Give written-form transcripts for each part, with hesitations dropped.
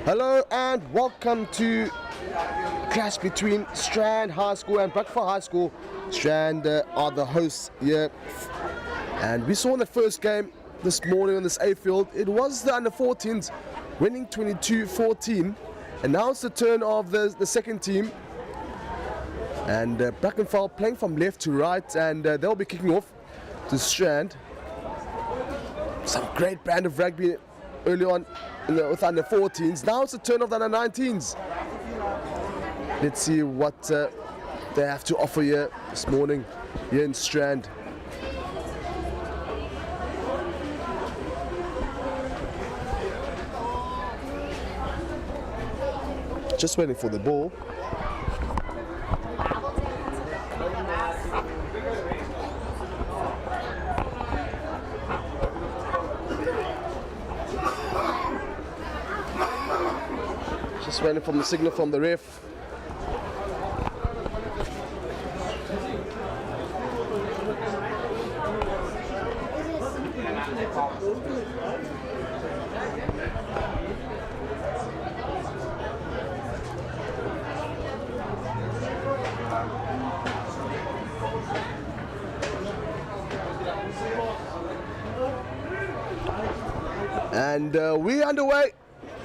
Hello and welcome to clash between Strand High School and Brackenfell High School. Strand are the hosts here, and we saw in the first game this morning on this A field, it was the under-14s winning 22-14, and now it's the turn of the second team, and Brackenfell playing from left to right, and they'll be kicking off to Strand. Some great brand of rugby early on with under-14s. Now it's the turn of the under-19s. Let's see what they have to offer here this morning here in Strand. Just waiting for the ball. Just waiting for the signal from the ref. And we're underway.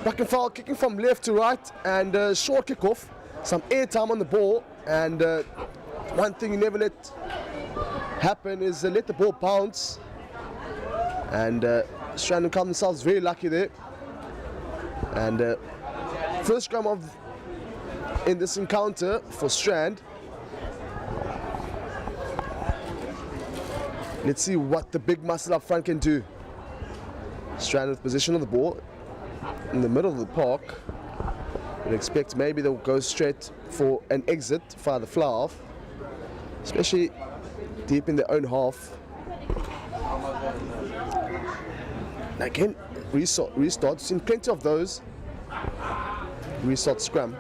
Brackenfell kicking from left to right, and short kickoff, some air time on the ball, and one thing you never let happen is let the ball bounce, and Strand come themselves very lucky there. And first scrum in this encounter for Strand. Let's see what the big muscle up front can do. Strand with position of the ball in the middle of the park. You'd expect maybe they'll go straight for an exit via the fly off, especially deep in their own half. Again, restart. Seen plenty of those. Restart scrum.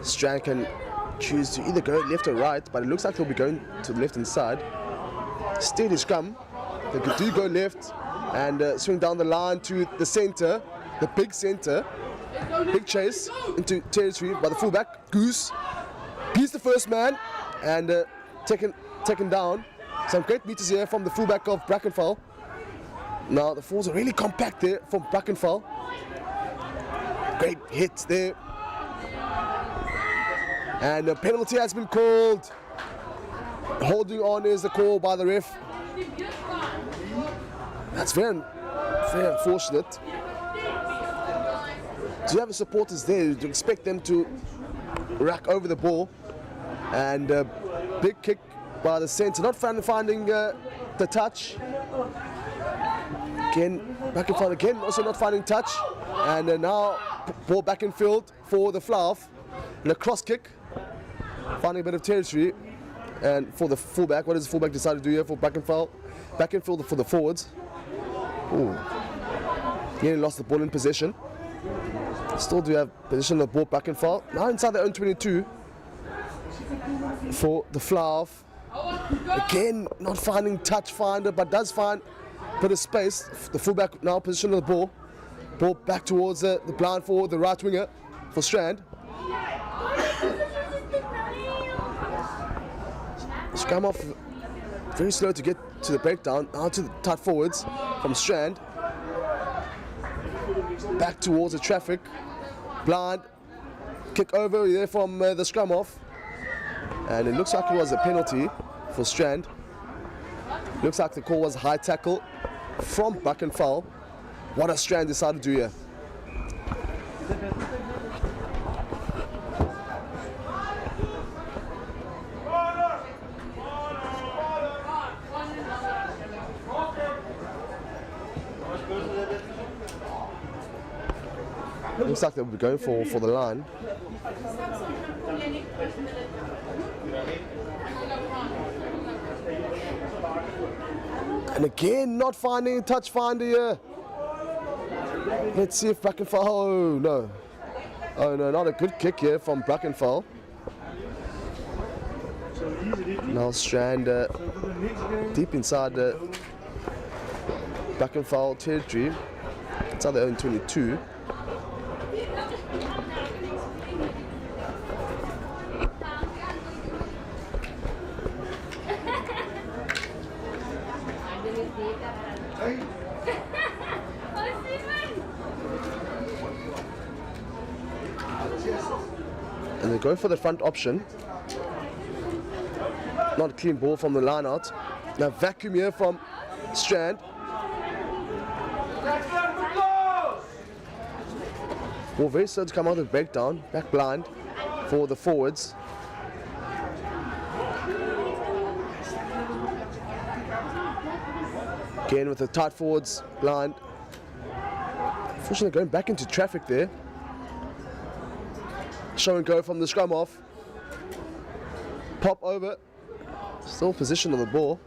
Strand can choose to either go left or right, but it looks like they'll be going to the left hand side. Steady scrum. They do go left and swing down the line to the center, the big center. Big chase into territory by the fullback, Goose. He's the first man and taken down. Some great meters here from the fullback of Brackenfell. Now the falls are really compact there from Brackenfell. Great hits there. And a penalty has been called. Holding on is the call by the ref. That's very unfortunate. Do you have the supporters there? Do you expect them to rack over the ball? And big kick by the centre, not finding the touch. Again, Brackenfell again, also not finding touch. And now ball back in field for the fly-off. And a cross kick, finding a bit of territory. And for the fullback, what does the fullback decide to do here for Brackenfell? Back in field for the forwards. Ooh. He only lost the ball in possession. Still do have position of the ball Brackenfell. Now inside their own 22 for the fly-off. Again, not finding touch finder, but does find a bit of space. The fullback now position of the ball. Ball back towards the blind forward, the right winger for Strand. Scrum off very slow to get to the breakdown. Now to the tight forwards from Strand. Back towards the traffic. Blind. Kick over there from the scrum off. And it looks like it was a penalty for Strand. Looks like the call was a high tackle from Brackenfell. What has Strand decided to do here? Looks like they'll be going for the line. And again, not finding a touch finder here. Let's see if Brackenfell. Oh no. Oh no, not a good kick here from Brackenfell. Now Strand deep inside the Brackenfell territory. It's on their own 22. And they go for the front option. Not a clean ball from the line out. Now vacuum here from Strand. Well, very slow to come out of the breakdown. Back blind for the forwards. Again with the tight forwards blind. Unfortunately going back into traffic there. Show and go from the scrum off. Pop over. Still position on the ball.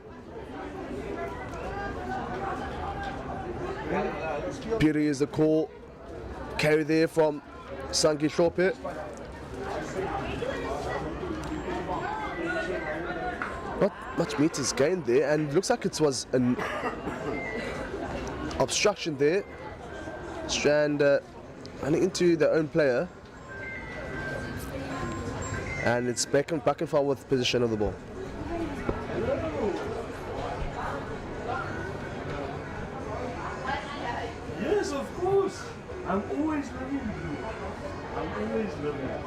Beauty is the call. Carry there from Sanki Shorpit. Not much meters gained there, and looks like it was an obstruction there. Strand running into their own player. And it's Brackenfell with position of the ball. Yes, of course. I'm always loving you. I'm always loving you.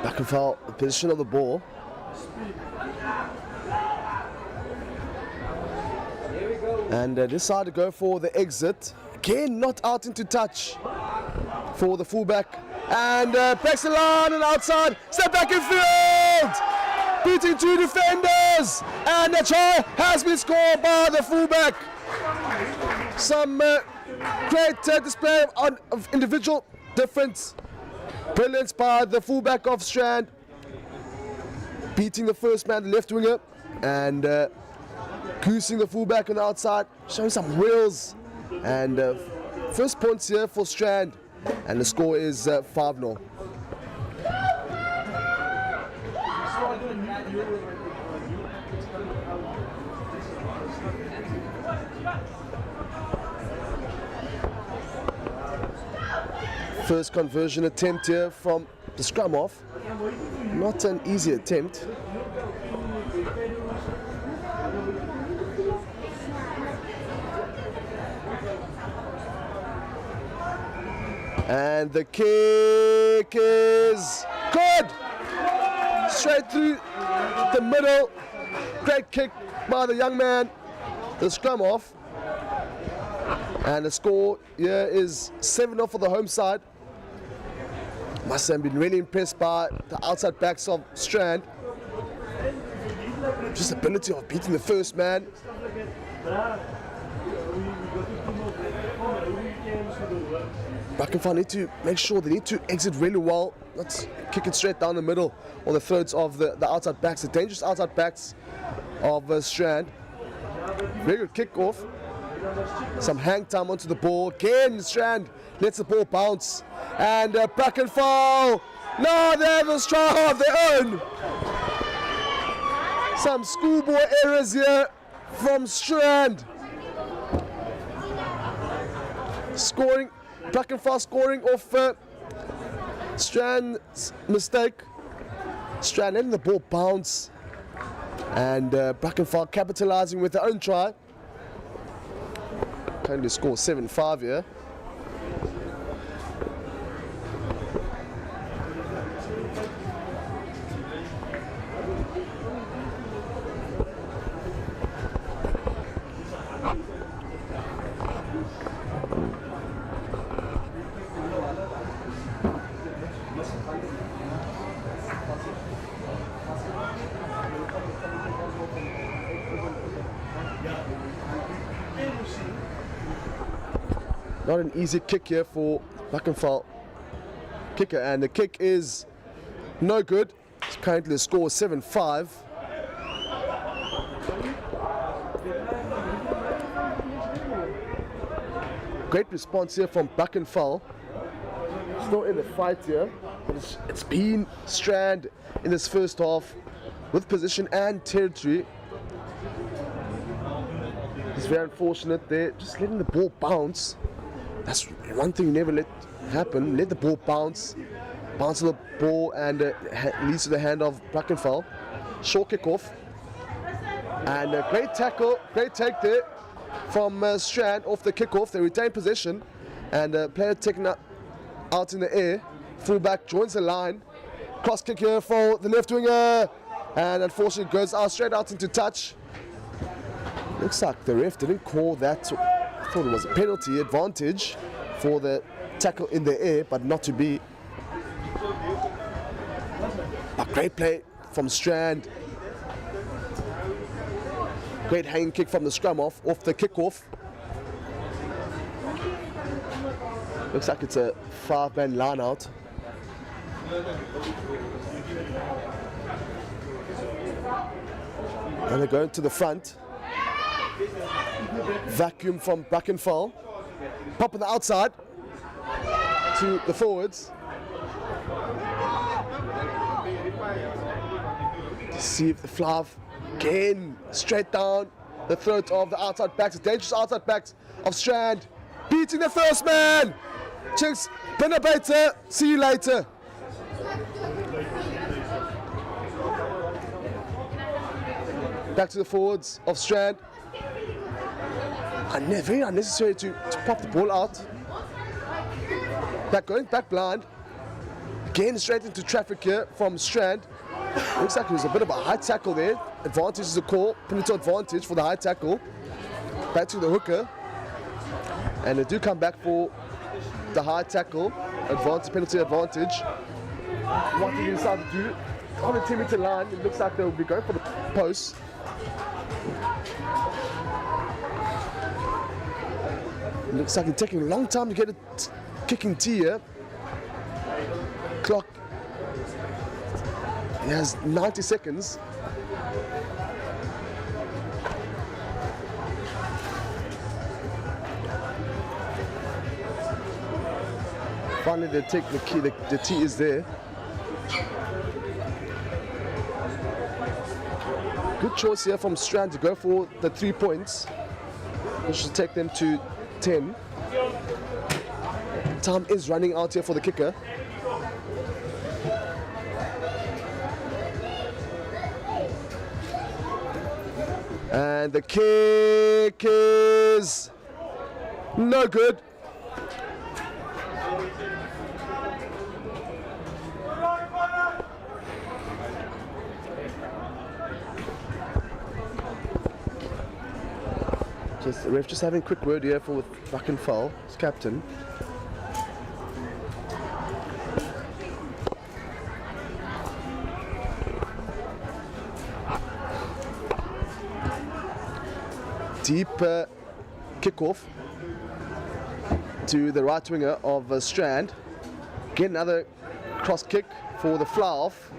Brackenfell, the position of the ball. And decide to go for the exit. Again, not out into touch for the fullback. And breaks the line and outside. Step back in field. Beating two defenders. And the try has been scored by the fullback. Some great display of individual difference. Brilliance by the fullback of Strand. Beating the first man, the left winger. And goosing the fullback on the outside, showing some wheels, and first points here for Strand, and the score is 5-0. First conversion attempt here from the scrum off, not an easy attempt. And the kick is good! Straight through the middle. Great kick by the young man. The scrum off. And the score here is 7-0 for the home side. Must have been really impressed by the outside backs of Strand. Just ability of beating the first man. Brackenfell need to make sure they need to exit really well, not kick it straight down the middle or the throats of the outside backs, the dangerous outside backs of Strand. Very good kick off. Some hang time onto the ball. Again, Strand lets the ball bounce. And Brackenfell, no, they have a try of their own. Some schoolboy errors here from Strand. Brackenfell scoring off Strand's mistake. Strand letting the ball bounce. And Brackenfell capitalizing with their own try. Currently score 7-5 here. Not an easy kick here for Brackenfell kicker, and the kick is no good. It's currently the score 7-5. Great response here from Brackenfell. Still in the fight here, but it's been Strand in this first half with position and territory. It's very unfortunate there, just letting the ball bounce. That's one thing you never let happen. Let the ball bounce to the ball, and leads to the hand of Brackenfell. Short kick off, and a great tackle, great take there from Strand off the kick off. They retain possession, and player taken out in the air. Fullback joins the line. Cross kick here for the left winger, and unfortunately goes out straight out into touch. Looks like the ref didn't call that. I thought it was a penalty advantage for the tackle in the air, but not to be. A great play from Strand. Great hanging kick from the scrum off the kick-off. Looks like it's a 5-man line out. And they're going to the front. Vacuum from Brackenfell. Pop on the outside to the forwards. See if the fluff again straight down the throat of the outside backs, the dangerous outside backs of Strand, beating the first man. Chinks, Pinnabater, see you later. Back to the forwards of Strand. Very unnecessary to pop the ball out. Going back blind. Again straight into traffic here from Strand. Looks like it was a bit of a high tackle there. Advantage is a call. Penalty advantage for the high tackle. Back to the hooker. And they do come back for the high tackle. Advantage, penalty advantage. What did he decide to do? On the 10-meter line, it looks like they'll be going for the post. It looks like it's taking a long time to get a kicking tee here. Clock. He has 90 seconds. Finally, they take the key. The tee is there. Good choice here from Strand to go for the 3 points, which should take them to 10. Time is running out here for the kicker. And the kick is no good. The ref just having a quick word here for Brackenfell, his captain. Deep kick-off to the right winger of Strand. Again, another cross kick for the fly-off.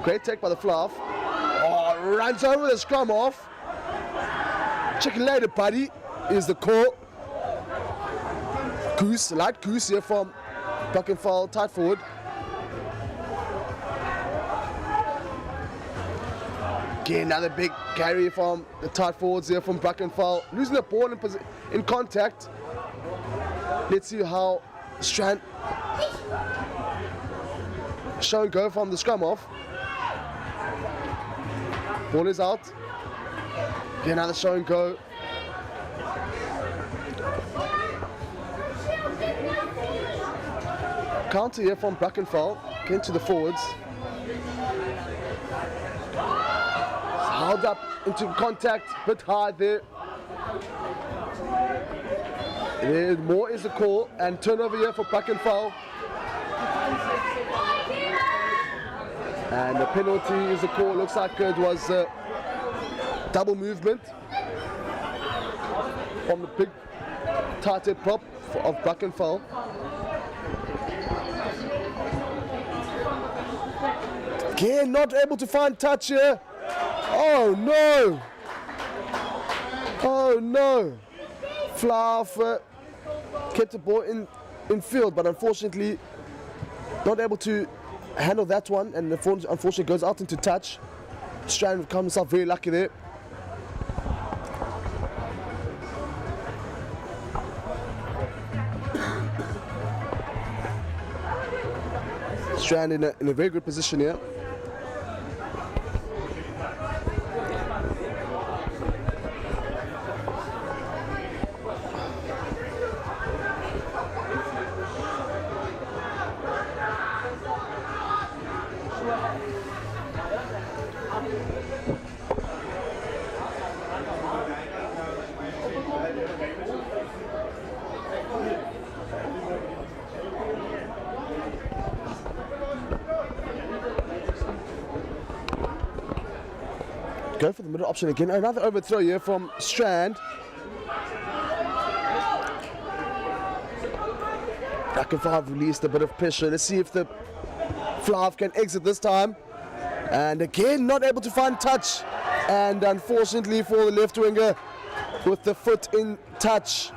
Great take by the fly-off. Oh, runs over the scrum off. Check it later, buddy, is the call. Goose, light goose here from Brackenfell, tight forward. Again, another big carry from the tight forwards here from Brackenfell. Losing the ball in contact. Let's see how Strand show and go from the scrum off. Ball is out. Again, another show and go. Counter here from Brackenfell. Again to the forwards. Held up into contact, bit high there. More is the call, and turnover here for Brackenfell. And the penalty is the call. Looks like it was double movement from the big tight head prop of Brackenfell. Again, not able to find touch here. Oh no! Oh no! Fluff kept the ball in field, but unfortunately not able to handle that one, and unfortunately goes out into touch. Strand found himself very lucky there. Strand in a very good position here. Go for the middle option again. Another overthrow here from Strand. Brackenfell released a bit of pressure. Let's see if the Flav can exit this time. And again, not able to find touch. And unfortunately for the left winger, with the foot in touch.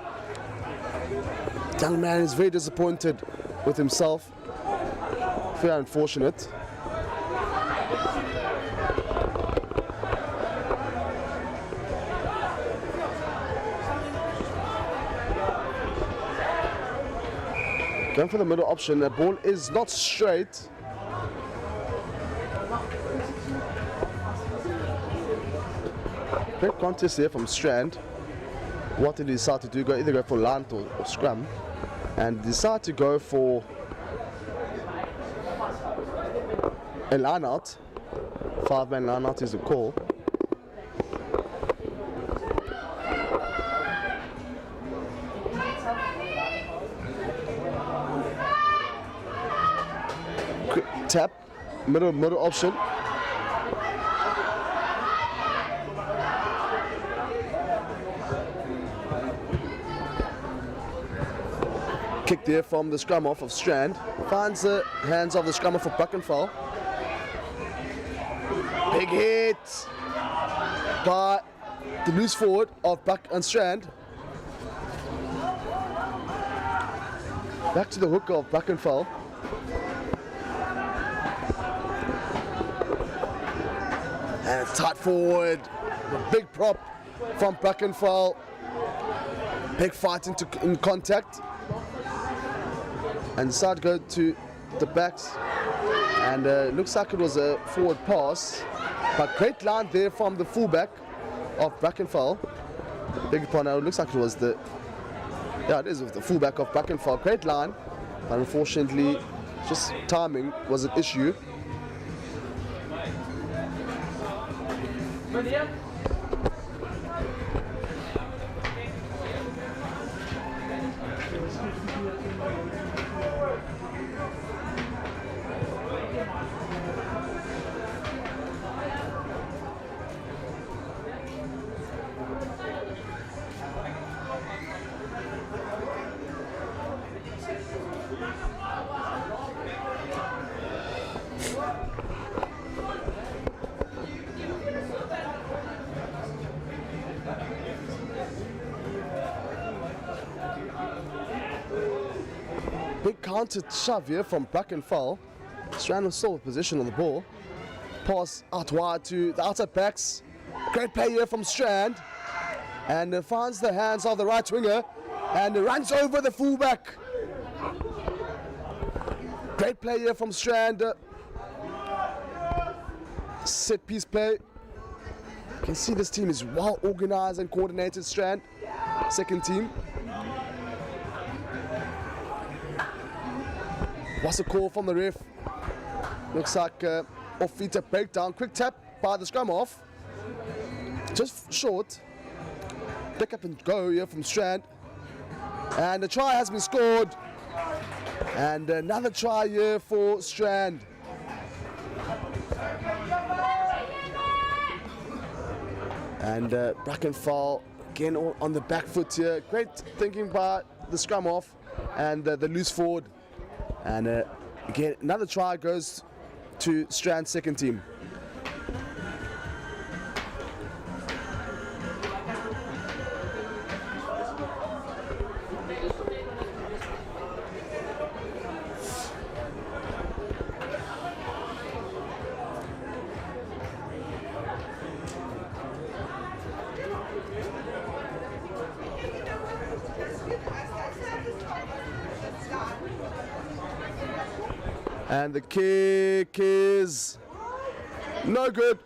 Young man is very disappointed with himself. Very unfortunate. Going for the middle option, the ball is not straight. Great contest here from Strand. What did he decide to do? Either go for lant or scrum, and decide to go for a line out. 5-man line out is the call. Tap, middle option. Kick there from the scrum off of Strand. Finds the hands of the scrum off of Brackenfell. Big hit by the loose forward of Buck and Strand. Back to the hook of Brackenfell. And tight forward, a big prop from Brackenfell. Big fight in contact. And decide to go to the backs. And looks like it was a forward pass. But great line there from the fullback of Brackenfell. Big upon it looks like it was the fullback of Brackenfell. Great line. But unfortunately, just timing was an issue. Big counter shove here from Brackenfell. Strand was still with position on the ball. Pass out wide to the outside backs. Great play here from Strand. And finds the hands of the right winger. And runs over the fullback. Great play here from Strand. Set piece play. You can see this team is well organized and coordinated. Strand, second team. What's the call from the ref? Looks like off-feet breakdown. Quick tap by the scrum off. Just short. Pick up and go here from Strand. And the try has been scored. And another try here for Strand. And Brackenfell again on the back foot here. Great thinking by the scrum off and the loose forward. And again, another try goes to Strand's second team. And the kick is no good.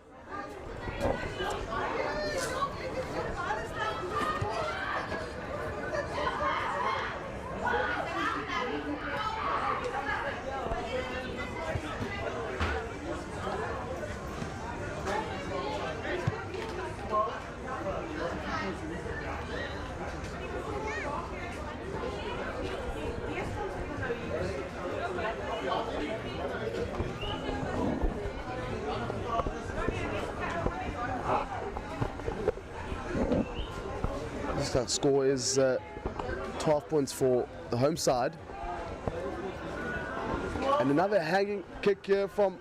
The score is 12 points for the home side. And another hanging kick here from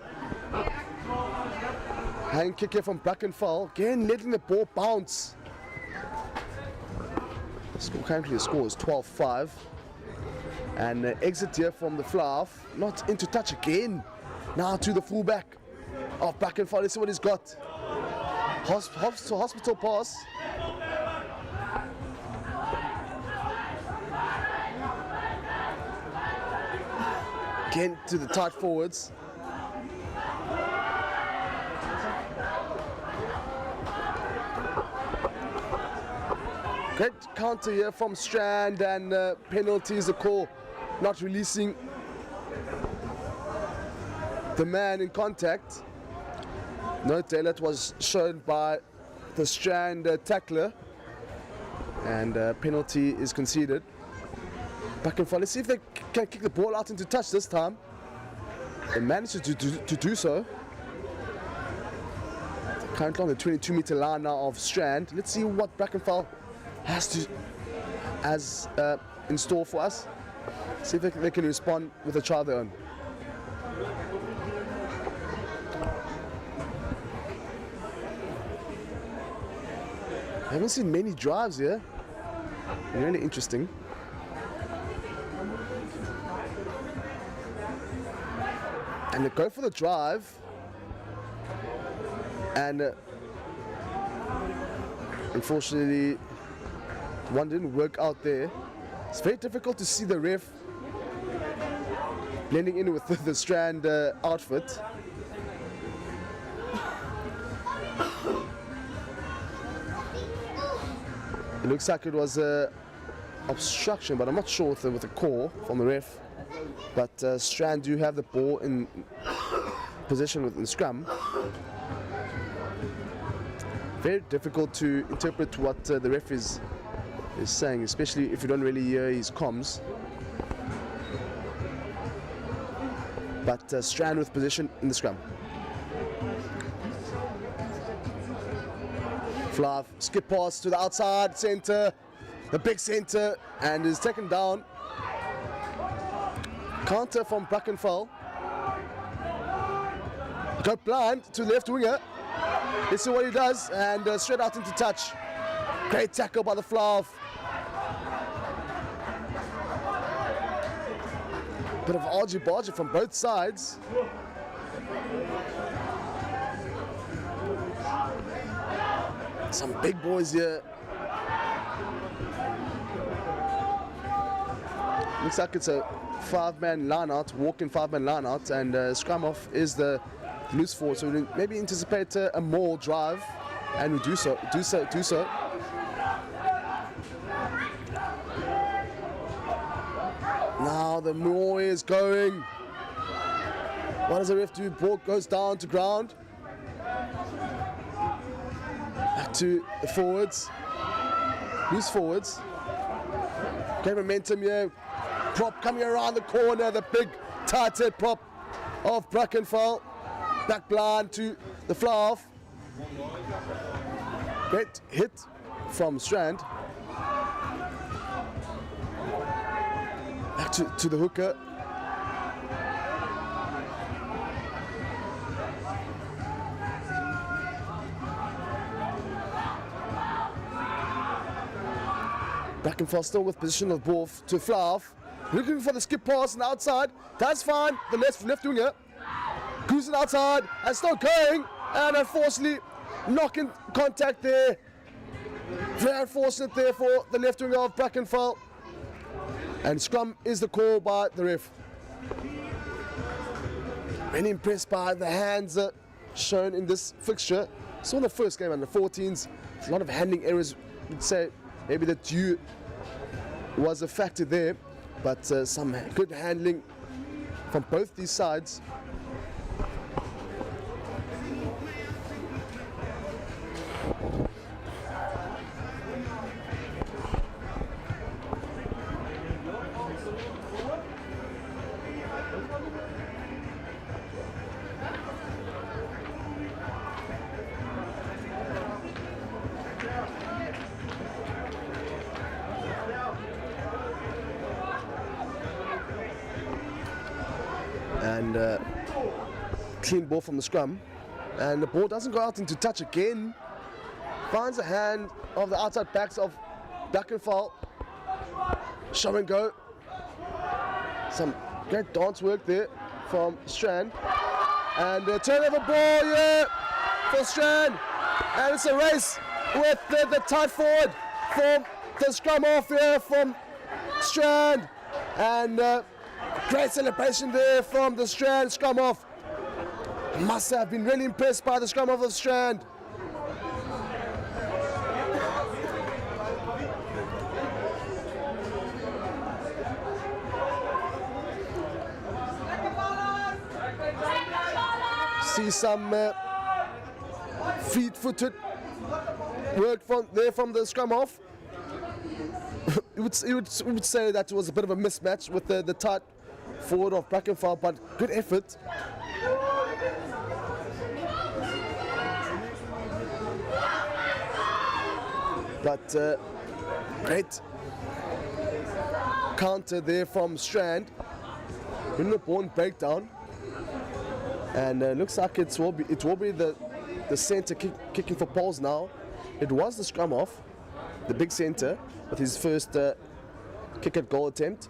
Brackenfell, again letting the ball bounce. Currently the score is 12-5. And exit here from the fly-off, not into touch again. Now to the fullback of Brackenfell. Let's see what he's got. Hospital pass. Again to the tight forwards. Great counter here from Strand, and penalty is a call, not releasing the man in contact. No daylight was shown by the Strand tackler, and penalty is conceded. Brackenfell, let's see if they can kick the ball out into touch this time. They managed to do so. They're currently on the 22-meter line now of Strand. Let's see what Brackenfell has in store for us. See if they can respond with a try of their own. I haven't seen many drives here. Really interesting. And they go for the drive, and unfortunately one didn't work out there. It's very difficult to see the ref blending in with the Strand outfit. It looks like it was a obstruction, but I'm not sure with the call from the ref. But Strand do have the ball in possession within the scrum. Very difficult to interpret what the ref is saying, especially if you don't really hear his comms. But Strand with possession in the scrum. Fluff, skip pass to the outside centre, the big centre, and is taken down. Counter from Brackenfell. Go blind to the left winger. Let's see what he does, and straight out into touch. Great tackle by the Fluff. Bit of argy-bargy from both sides. Some big boys here. Looks like it's a five-man line-out, walking five-man line-out, and scrum off is the loose forward. So we maybe anticipate a more drive, and we do so. Now the more is going. What does the ref do? Ball goes down to ground. Back to the forwards. Loose forwards. Great momentum here. Prop coming around the corner. The big tight head prop of Brackenfell. Back blind to the fly-off. Great hit from Strand. to the hooker. Brackenfell still with position of the ball to Flav. Looking for the skip pass on the outside. That's fine. The left winger. Cruising outside and still going. And unfortunately, knocking contact there. Very unfortunate there for the left winger of Brackenfell. And scrum is the call by the ref. Really impressed by the hands shown in this fixture. Saw in the first game under 14s. A lot of handling errors. Would say maybe the due was a factor there, but some good handling from both these sides. And clean ball from the scrum, and the ball doesn't go out into touch again. Finds a hand of the outside backs of Brackenfell. Show and go. Some great dance work there from Strand, and a turnover ball here for Strand, and it's a race with the tight forward from the scrum off here from Strand, and great celebration there from the Strand scrum off. Must have been really impressed by the scrum off of Strand. See some fleet-footed work from the scrum off. You would say that it was a bit of a mismatch with the tight forward of Brackenfell, but good effort. But great counter there from Strand in the ball breakdown, and looks like it will be the centre kicking for poles now. It was the scrum off, the big centre, with his first kick at goal attempt.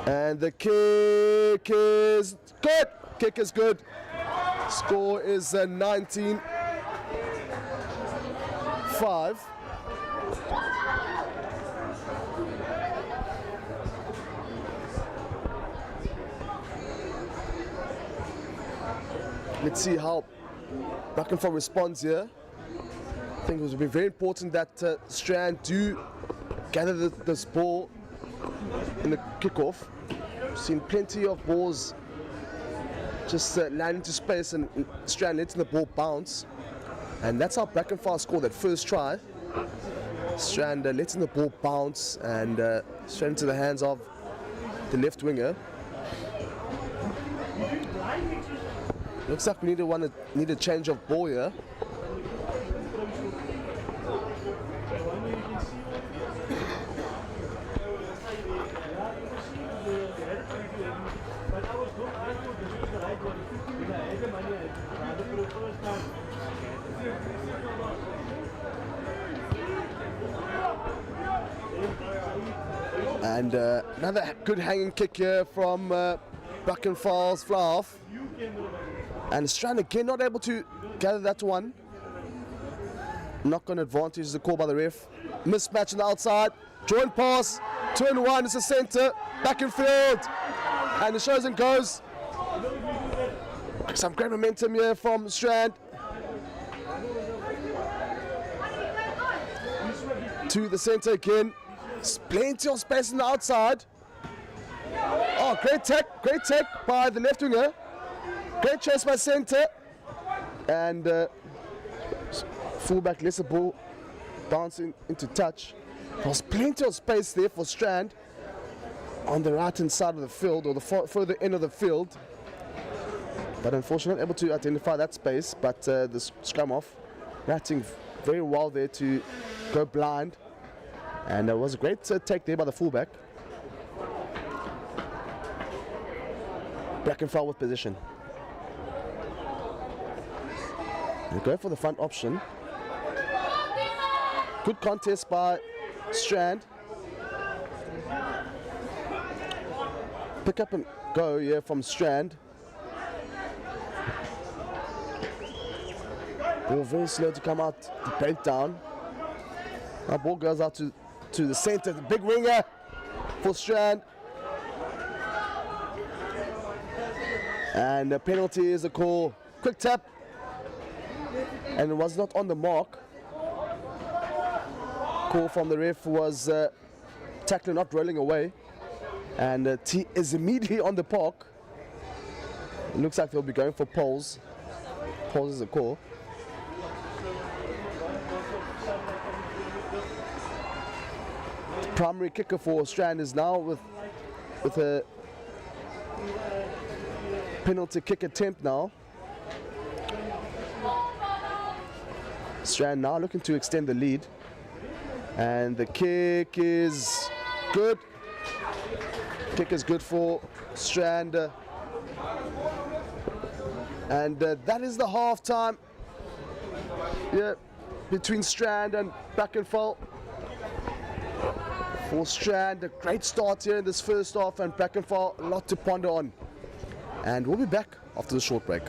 And the kick is good. Kick is good. Score is 19-5. Let's see how Brackenfell responds here. I think it would be very important that Strand do gather this ball in the kickoff. We've seen plenty of balls just land into space and Strand letting the ball bounce, and that's how Brackenfell scored that first try. Strand letting the ball bounce and straight into the hands of the left winger. Looks like we need a change of ball here. And another good hanging kick here from Brackenfell's Flav. And Strand again not able to gather that one. Knock on advantage is the call by the ref. Mismatch on the outside. Joint pass. Turn one is the centre. Back in field. And the shows and goes. Some great momentum here from Strand. To the centre again. Plenty of space on the outside. Oh, great tech by the left winger. Great chase by centre. And fullback lets the ball bouncing into touch. There's plenty of space there for Strand on the right hand side of the field, or the further end of the field. But unfortunately not able to identify that space, but the scrum off ratting very well there to go blind. And it was a great take there by the fullback. Brackenfell with position. They go for the front option. Good contest by Strand. Pick up and go here from Strand. Ball very slow to come out, the breakdown. Now ball goes out to the center, the big winger for Strand. And the penalty is a call. Quick tap. And it was not on the mark. Call from the ref was tackler not rolling away. And T is immediately on the park. It looks like they'll be going for poles. Poles is a call. Primary kicker for Strand is now with a penalty kick attempt now. Strand now looking to extend the lead. And the kick is good. Kick is good for Strand. And that is the half time between Strand and Brackenfell. For Strand, a great start here in this first half, and Brackenfell, a lot to ponder on. And we'll be back after the short break.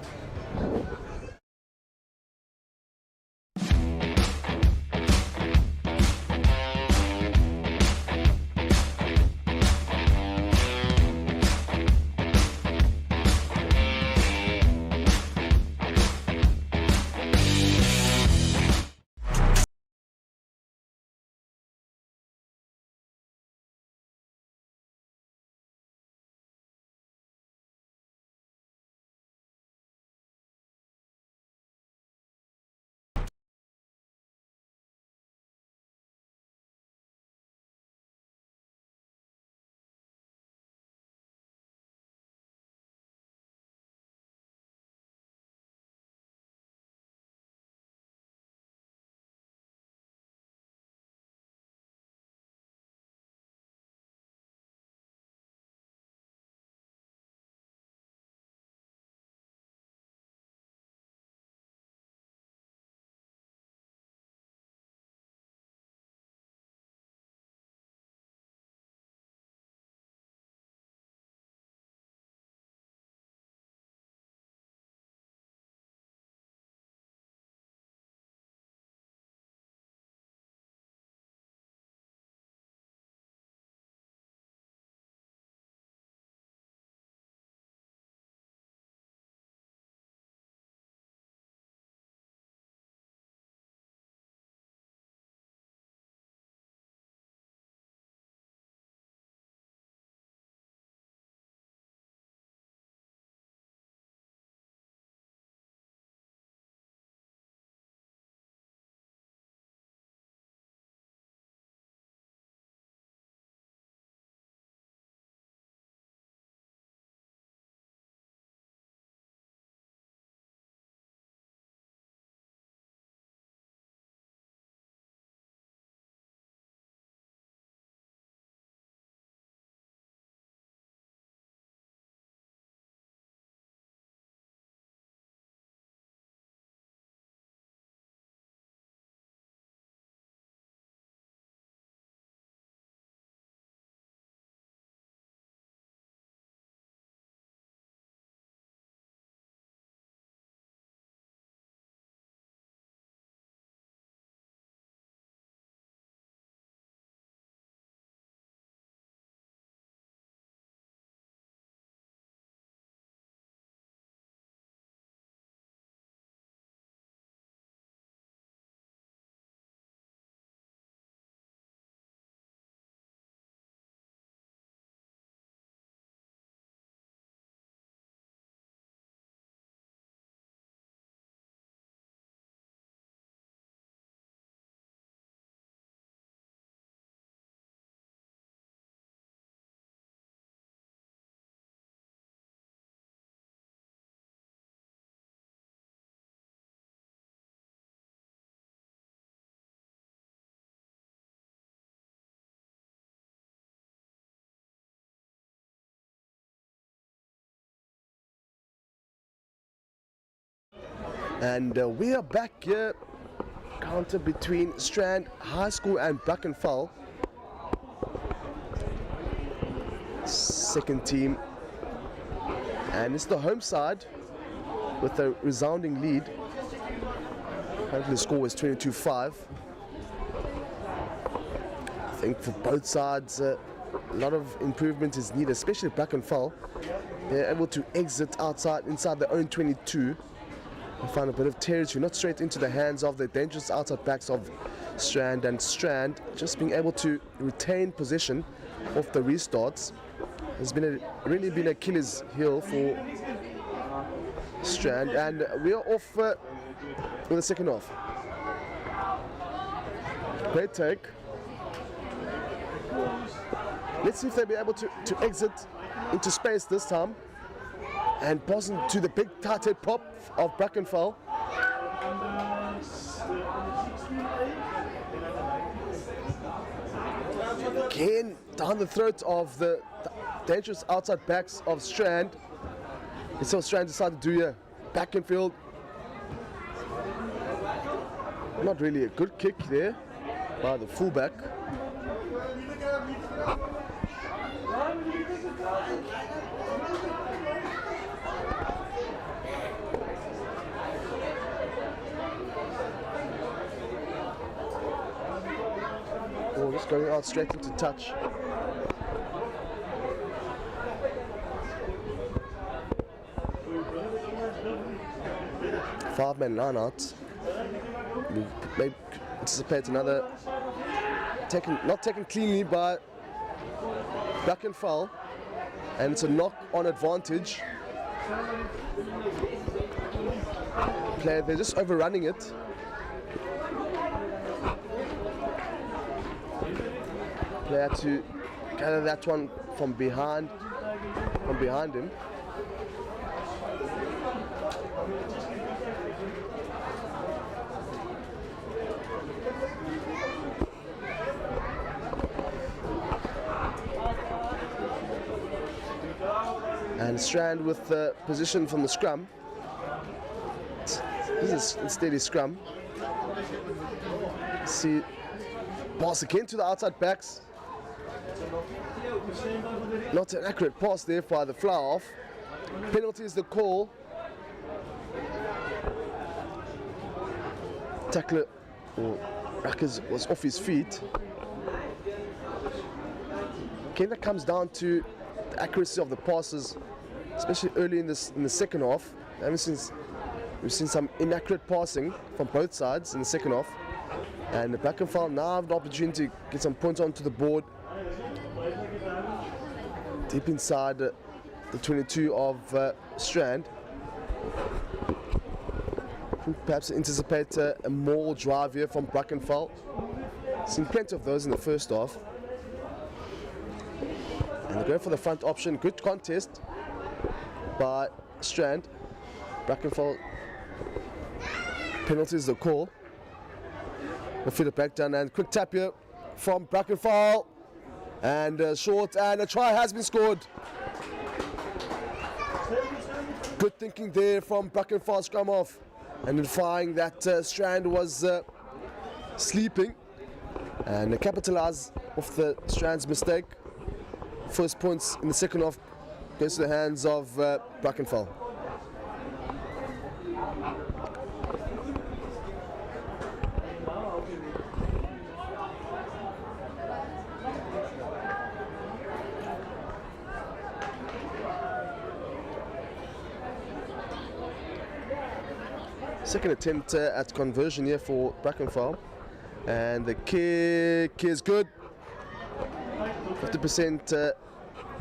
And we are back here. Counter between Strand High School and Brackenfell. Second team. And it's the home side with a resounding lead. Currently the score is 22-5. I think for both sides a lot of improvement is needed, especially Brackenfell. They're able to exit inside their own 22 and find a bit of territory, not straight into the hands of the dangerous outside backs of Strand, and Strand just being able to retain possession of the restarts has really been Achilles heel for Strand, and we are off with the second half. Great take. Let's see if they'll be able to exit into space this time and pass to the big tight head prop of Brackenfell. Again, down the throat of the dangerous outside backs of Strand. And so Strand decided to do a back and field. Not really a good kick there by the fullback. Oh, just going out straight into touch. Five-man line-out. We may anticipate another not taken cleanly by Brackenfell, and it's a knock-on advantage. They're just overrunning it. Player to gather that one from behind him. And Strand with the position from the scrum. This is a steady scrum. See, pass again to the outside backs. Not an accurate pass there by the fly-off. Penalty is the call. Tackler, or Rackers, was off his feet. Again, that comes down to the accuracy of the passes, especially early in the second half. We've seen some inaccurate passing from both sides in the second half. And the Brackenfell now have the opportunity to get some points onto the board. Deep inside the 22 of Strand. Perhaps anticipate a more drive here from Brackenfell. Seen plenty of those in the first half. And they're going for the front option. Good contest by Strand. Brackenfell, penalty is the call. We'll feed it back down, and quick tap here from Brackenfell. And short, and a try has been scored. Good thinking there from Brackenfell scrum off, and implying that Strand was sleeping, and they capitalise off the Strand's mistake. First points in the second half goes to the hands of Brackenfell. Second attempt at conversion here for Brackenfell, and the kick is good. 50%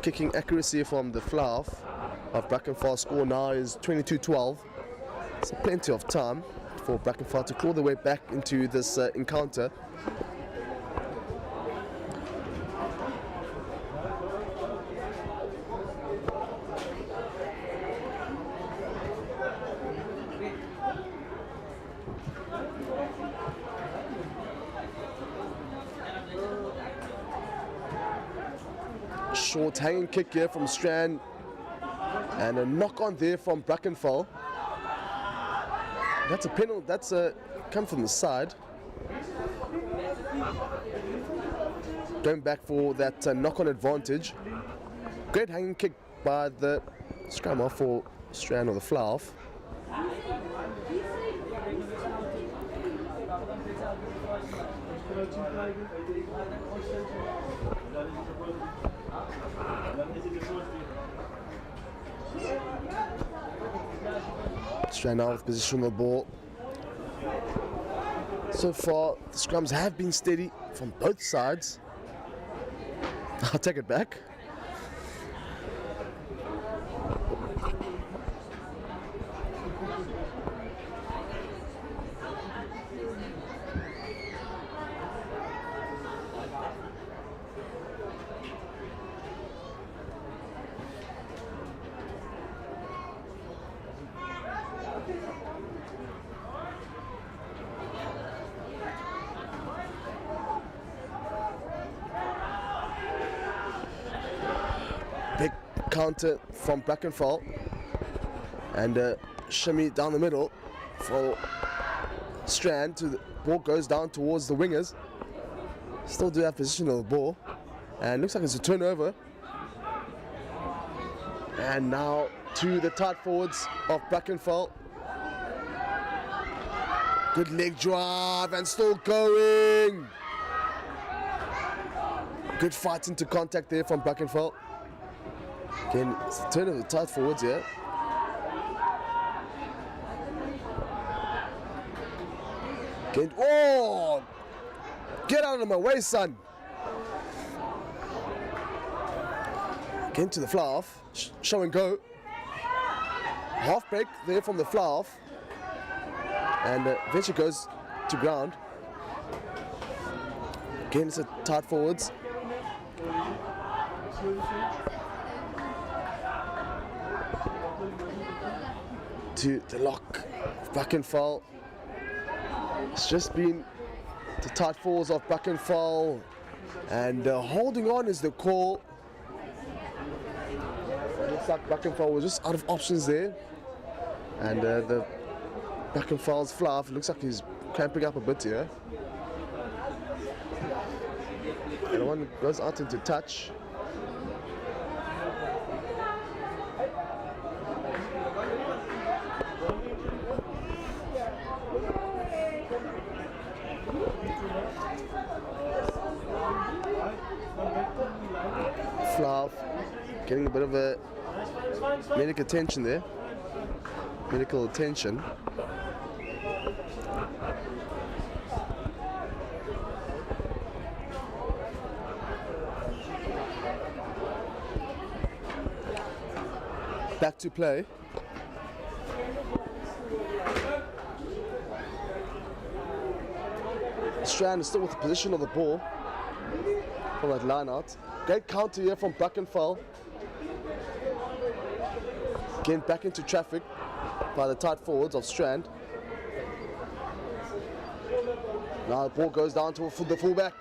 kicking accuracy from the fly-off of Brackenfell. Score now is 22-12. It's plenty of time for Brackenfell to claw their way back into this encounter. Short hanging kick here from Strand, and a knock on there from Brackenfell. That's a penalty. That's a come from the side. Going back for that knock-on advantage. Great hanging kick by the scrum for Strand or the fly off. Strand now with position on the ball. So far, the scrums have been steady from both sides. I'll take it back. Big counter from Brackenfell and shimmy down the middle for Strand. To the ball goes down towards the wingers. Still do have position of the ball, and looks like it's a turnover. And now to the tight forwards of Brackenfell. Good leg drive and still going. Good fight into contact there from Brackenfell. Again, it's the turn of the tight forwards here. Again, oh! Get out of my way, son! Again to the fly off. Show and go. Half break there from the fly off. And eventually goes to ground. Again, it's a tight forwards. To the lock of Brackenfell. It's just been the tight forwards of Brackenfell, and holding on is the call. It looks like Brackenfell was just out of options there, and the Brackenfell's fluff looks like he's cramping up a bit here. And the one goes out into touch. Fluff getting a bit of a medical attention there. Medical attention. Back to play. Strand is still with the position of the ball from that line out. Great counter here from Brackenfell. Again, back into traffic by the tight forwards of Strand. Now the ball goes down to the fullback.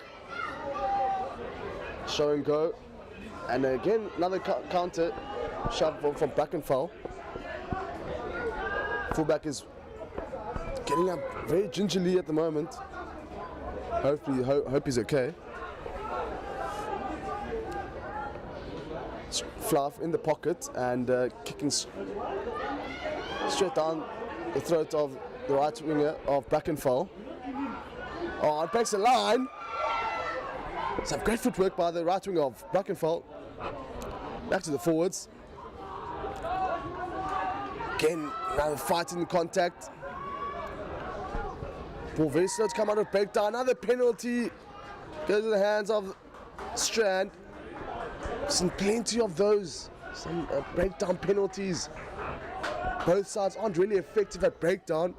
Show and go. And again, another counter shot from Brackenfell. Fullback is getting up very gingerly at the moment. Hopefully, hope he's okay. Fluff in the pocket and kicking straight down the throat of the right winger of Brackenfell. Oh, it breaks the line. Some great footwork by the right winger of Brackenfell. Back to the forwards. Again, another fight in contact. Ball very slow to come out of breakdown. Another penalty goes to the hands of Strand. Some plenty of those. Some breakdown penalties. Both sides aren't really effective at breakdown.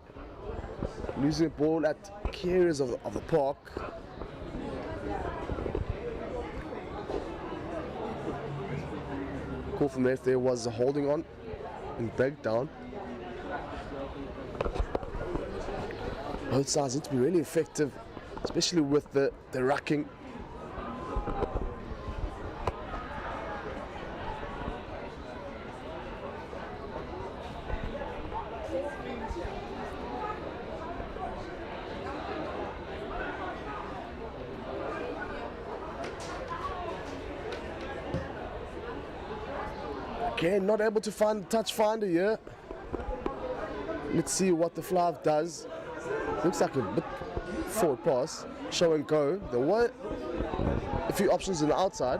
Losing the ball at key areas of the park. Call from there if there was a holding on in breakdown. Both sides need to be really effective, especially with the rucking. Again, not able to find the touch finder here. Let's see what the Flav does. Looks like a bit forward pass. Show and go. There were a few options on the outside.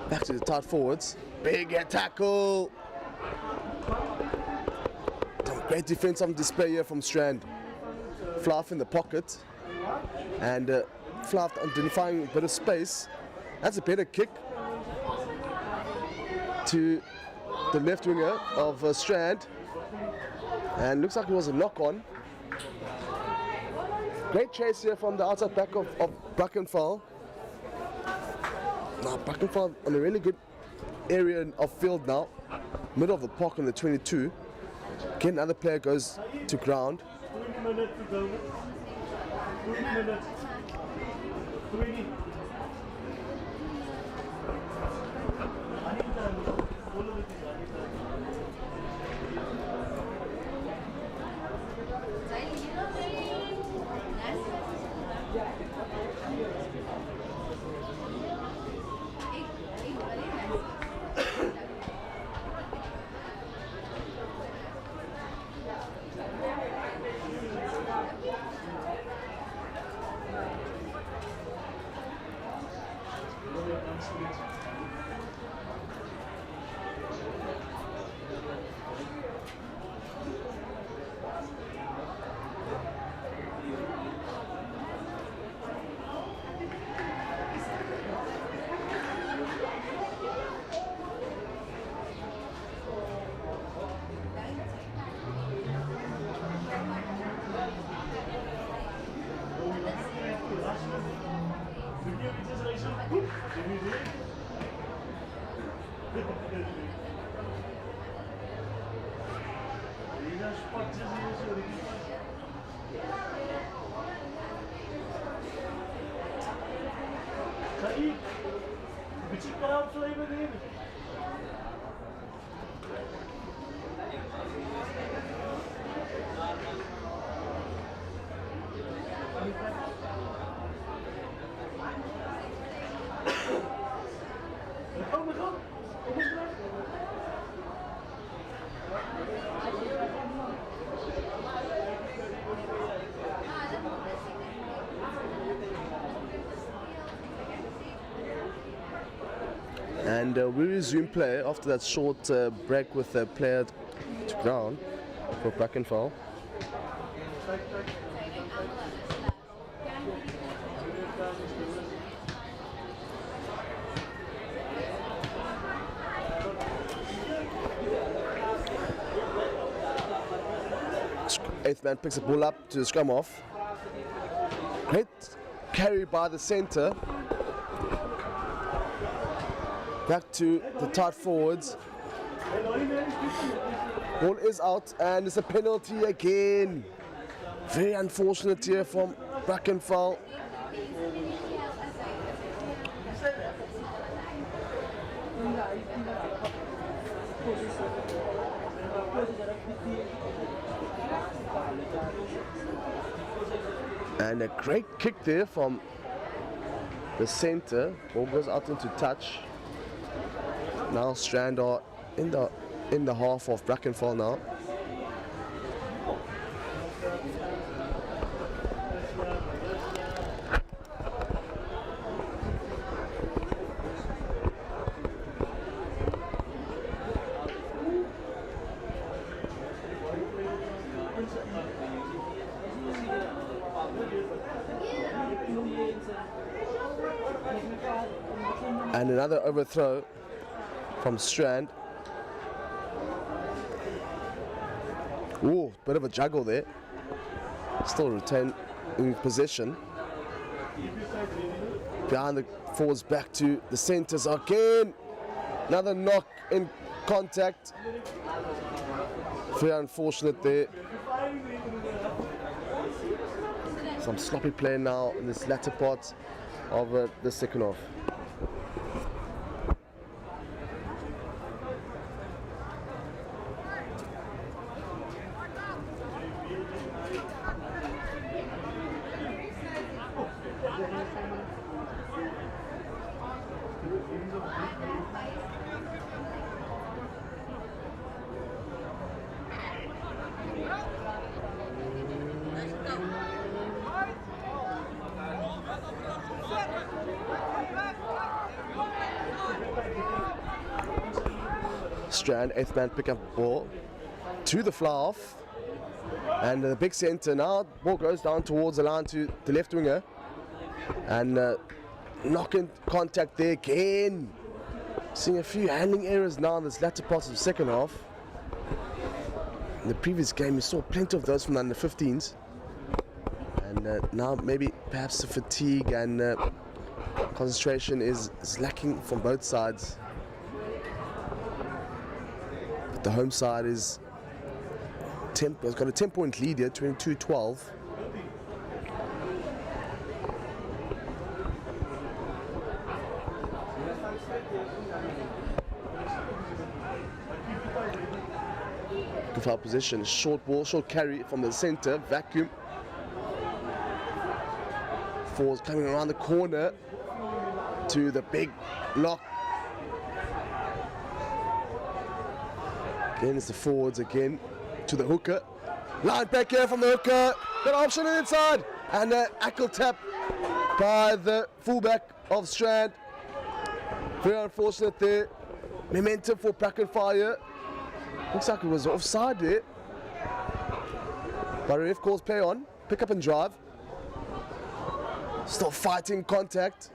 Back to the tight forwards. Big tackle. Some great defense on display here from Strand. Flav in the pocket. And Flav identifying a bit of space. That's a better kick to the left winger of Strand. And looks like it was a knock on. Great chase here from the outside back of Brackenfell. Now Brackenfell on a really good area of field now. Middle of the park on the 22. Again, another player goes to ground. 20 minutes to go. 20 minutes. 20. And we resume play after that short break with the player to ground for Brackenfell. Eighth man picks the ball up to the scrum off. Great carry by the centre. Back to the tight forwards. Ball is out and it's a penalty again. Very unfortunate here from Brackenfell. And a great kick there from the centre. Ball goes out into touch. Now Strand are in the half of Brackenfell now. And another overthrow from Strand. Ooh, bit of a juggle there. Still retain in possession. Behind the forwards, back to the centres again. Another knock in contact. Very unfortunate there. Some sloppy play now in this latter part of the second half. Strand, 8th man pick up ball to the fly off. And the big centre now, ball goes down towards the line to the left winger. And knocking contact there again. Seeing a few handling errors now in this latter part of the second half. In the previous game, we saw plenty of those from the under 15s. And now maybe perhaps the fatigue and concentration is lacking from both sides. But the home side is has got a 10-point lead here, 22-12. Foul position, short ball, short carry from the center, vacuum. Forwards coming around the corner to the big lock. Again, it's the forwards again to the hooker. Line back here from the hooker. Got option inside. And an ankle tap by the fullback of Strand. Very unfortunate there. Momentum for Brackenfell here. Looks like it was offside there. But ref calls play on. Pick up and drive. Still fighting contact.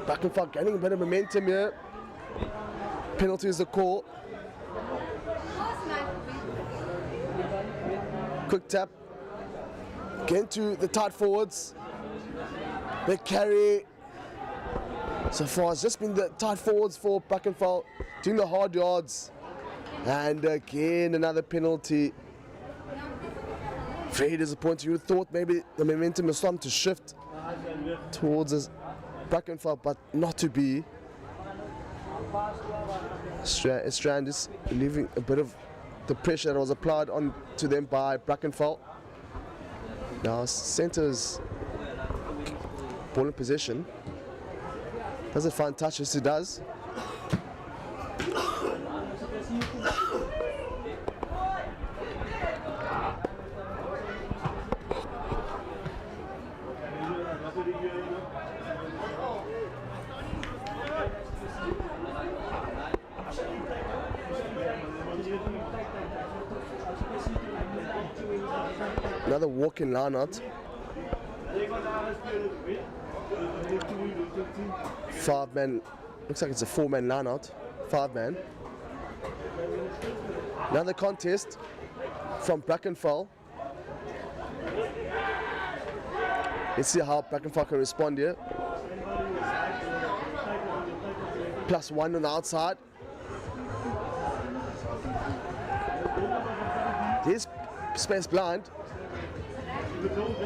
Brackenfell gaining a bit of momentum here. Penalty is the call. Quick tap. Again to the tight forwards. Big carry. So far it's just been the tight forwards for Brackenfell doing the hard yards. And again another penalty. Very disappointing. You would have thought maybe the momentum is starting to shift towards Brackenfell, but not to be. Strand is leaving a bit of the pressure that was applied on to them by Brackenfell. Now centre's ball in possession. Does it find touch? Yes, it does. Another walk-in line out. 5-man, looks like it's a 4-man line out. 5-man. Another contest from Brackenfell. Let's see how Brackenfell can respond here. +1 on the outside. There's space blind.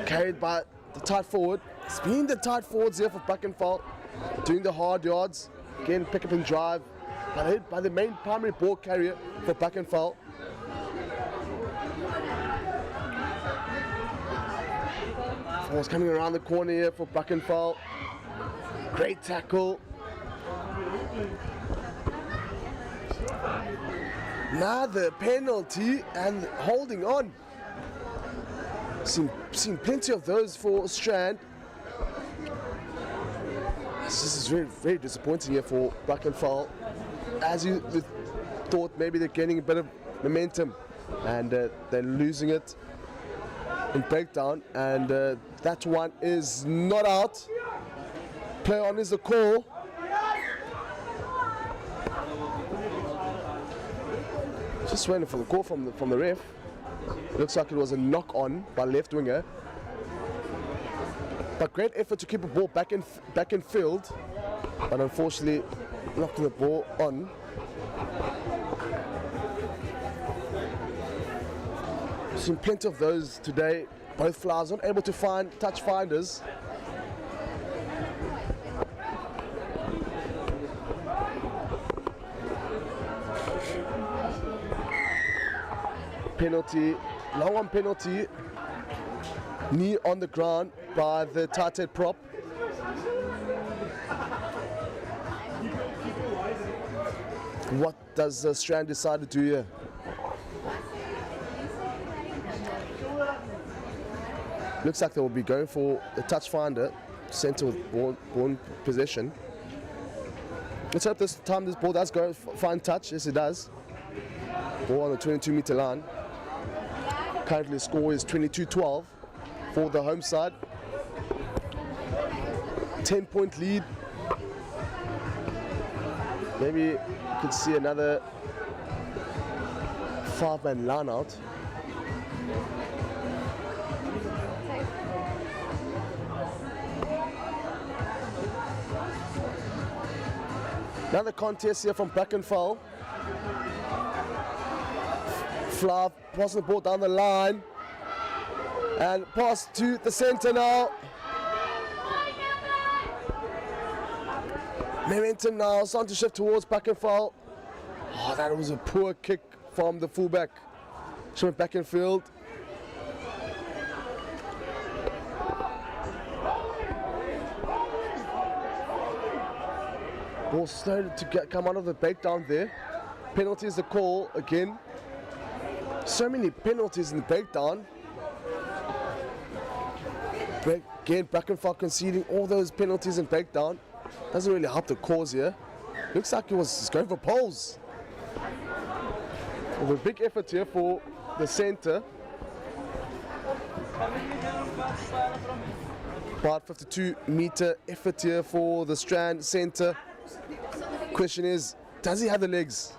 Carried by the tight forward. It's been the tight forwards here for Brackenfell, doing the hard yards. Again, pick up and drive. By the main primary ball carrier for Brackenfell. Forwards coming around the corner here for Brackenfell. Great tackle. Another penalty and holding on. Seen plenty of those for Strand. This is very, very disappointing here for Brackenfell. As you thought, maybe they're gaining a bit of momentum, and they're losing it in breakdown. And that one is not out. Play on is the call. Just waiting for the call from the ref. Looks like it was a knock on by left winger. But great effort to keep the ball back in field. But unfortunately, knocking the ball on. Seen plenty of those today. Both flyers not able to find touch finders. Penalty, long on penalty, knee on the ground by the tight head prop. What does Strand decide to do here? Looks like they will be going for the touch finder, centre with ball in possession. Let's hope this time this ball does go fine touch. Yes, it does. Ball on the 22-meter line. Currently the score is 22-12 for the home side. 10-point lead. Maybe you could see another 5-man line out. Another contest here from Brackenfell. Flav passing the ball down the line and pass to the center now. Momentum now, starting to shift towards Brackenfell. Oh, that was a poor kick from the fullback. She went back in field. Ball started to come out of the breakdown there. Penalty is the call again. So many penalties in the breakdown. Again, Brackenfell conceding all those penalties in breakdown. Doesn't really help the cause here. Looks like he was going for poles. With a big effort here for the centre. About 52-meter effort here for the Strand centre. Question is, does he have the legs?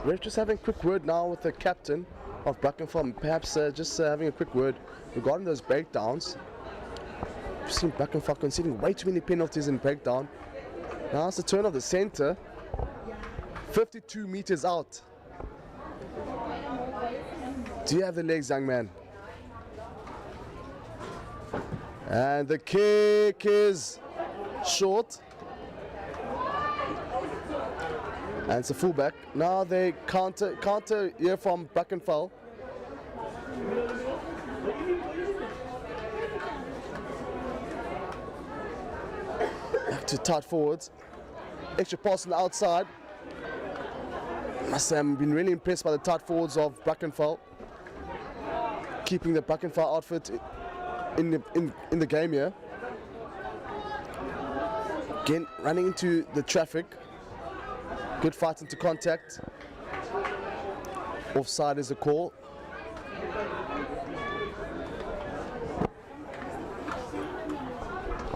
We're just having a quick word now with the captain of Brackenfell, perhaps just having a quick word regarding those breakdowns. We've seen Brackenfell conceding way too many penalties in breakdown. Now it's the turn of the centre. 52 meters out. Do you have the legs, young man? And the kick is short. And it's a fullback. Now they counter here from Brackenfell. Back to tight forwards. Extra pass on the outside. Must say I've been really impressed by the tight forwards of Brackenfell. Keeping the Brackenfell outfit in the game here. Again, running into the traffic. Good fight into contact. Offside is a call.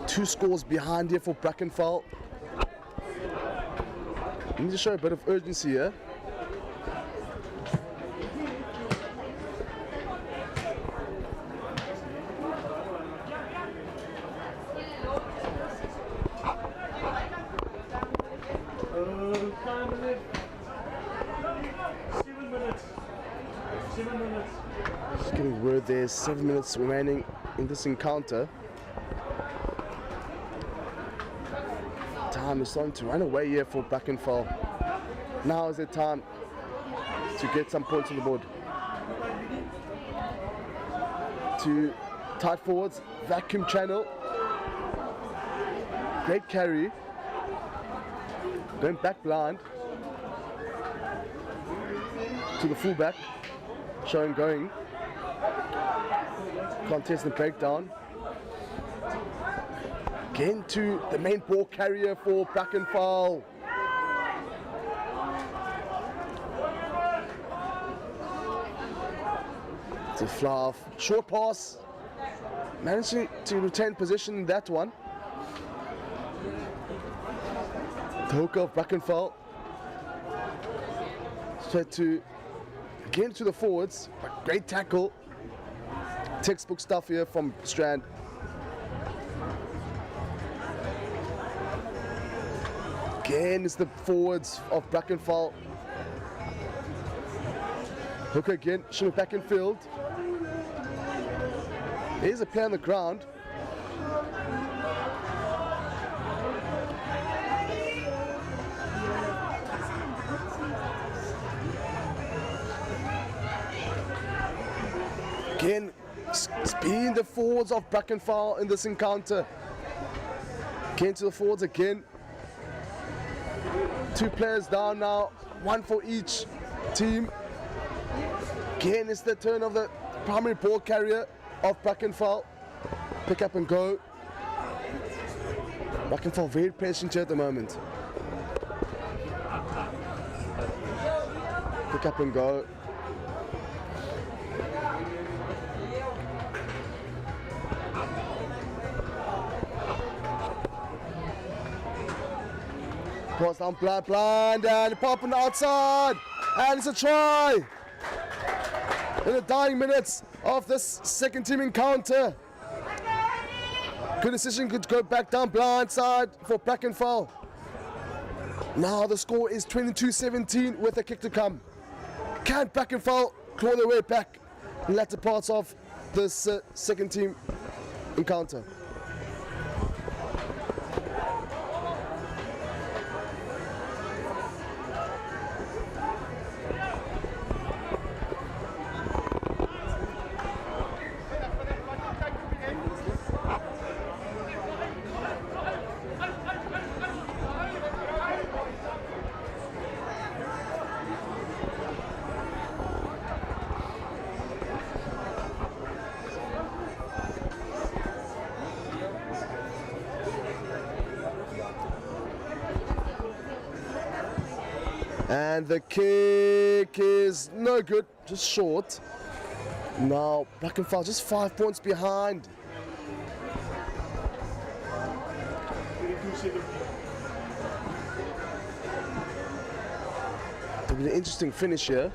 Two scores behind here for Brackenfell. We need to show a bit of urgency here. Just getting word there's 7 minutes remaining in this encounter. Time is starting to run away here for Brackenfell. Now is the time to get some points on the board. To tight forwards, vacuum channel. Great carry. Going back blind. To the fullback. Showing going. Contest and breakdown. Again to the main ball carrier for Brackenfell. To Flav. Short pass. Managing to retain position in that one. The hooker of Brackenfell. Straight to again to the forwards. Great tackle. Textbook stuff here from Strand. Again, it's the forwards of Brackenfell. Hooker again, shimmy back in field. Here's a play on the ground. Again, being the forwards of Brackenfell in this encounter. Again to the forwards again. 2 players down now, 1 for each team. Again, it's the turn of the primary ball carrier of Brackenfell. Pick up and go. Brackenfell very patient here at the moment. Pick up and go. Pass down blind and pop on the outside. And it's a try. In the dying minutes of this second team encounter. Good decision, could go back down blind side for Brackenfell. Now the score is 22-17 with a kick to come. Can Brackenfell claw their way back in the latter parts of this second team encounter? And the kick is no good, just short. Now Brackenfell just 5 points behind. It'll be an interesting finish here.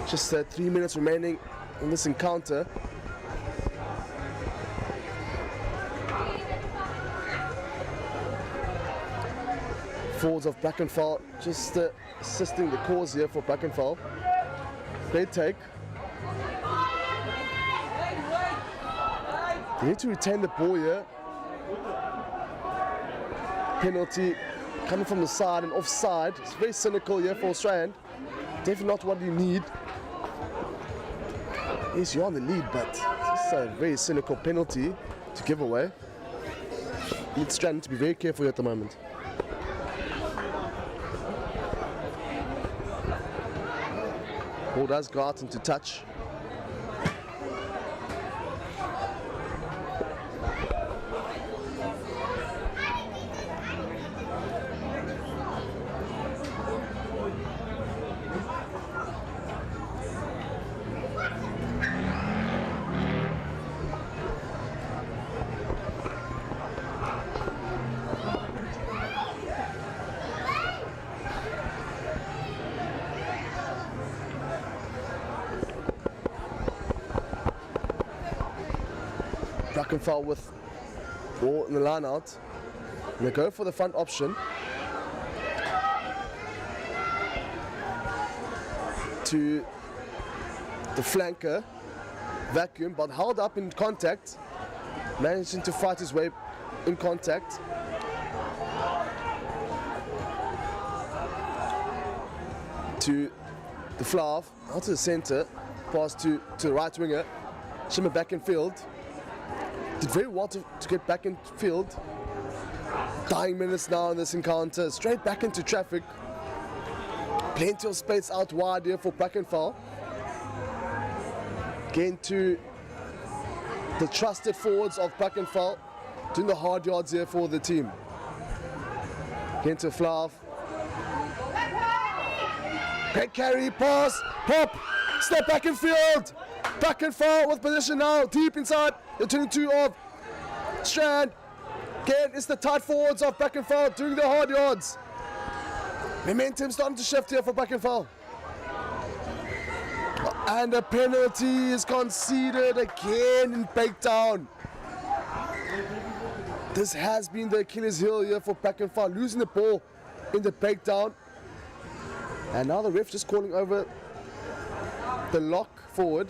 Just 3 minutes remaining in this encounter. Forwards of Brackenfell just assisting the cause here for Brackenfell. Great take. They need to retain the ball here. Penalty coming from the side and offside. It's very cynical here for Strand. Definitely not what you need. Yes, you're on the lead, but it's a very cynical penalty to give away. Need Strand to be very careful at the moment. Ball does go out into touch. Brackenfell with ball in the line out. And they go for the front option to the flanker. Vacuum, but held up in contact. Managing to fight his way in contact. To the Flav, out to the centre. Pass to the right winger. Shimmer back in field. Did very well to get back in field. Dying minutes now in this encounter. Straight back into traffic. Plenty of space out wide here for Brackenfell. Again to the trusted forwards of Brackenfell. Doing the hard yards here for the team. Again to Flav. Great carry, pass, pop, step back in field. Brackenfell with position now, deep inside the 22 of Strand. Again, it's the tight forwards of Brackenfell doing the hard yards. Momentum starting to shift here for Brackenfell. And a penalty is conceded again in Breakdown. This has been the Achilles heel here for Brackenfell, losing the ball in the breakdown. And now the ref just calling over the lock forward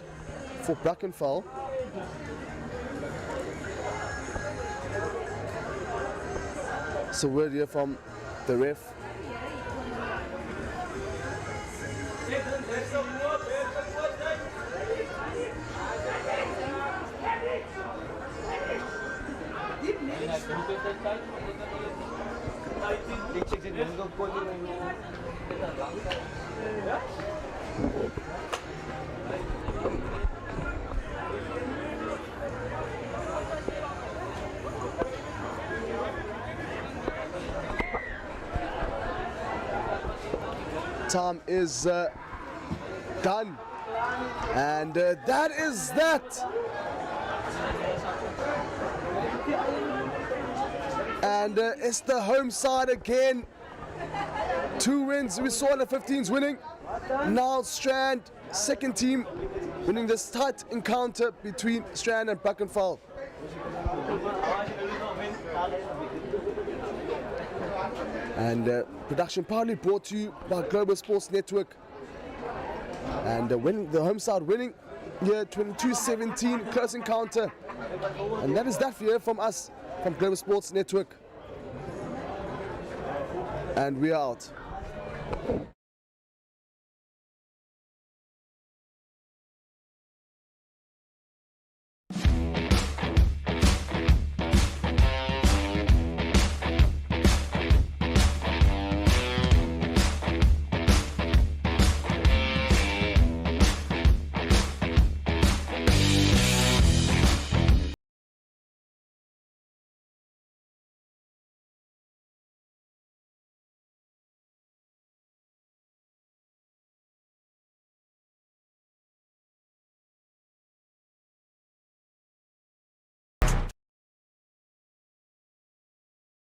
for Brackenfell. So word here from the ref. Time is done, and that is that. And it's the home side again. 2 wins. We saw the 15s winning. Now Strand, second team, winning this tight encounter between Strand and Brackenfell. And production proudly brought to you by Global Sports Network. And winning, the home side winning here 22-17, close encounter. And that is that for here from us, from Global Sports Network. And we are out.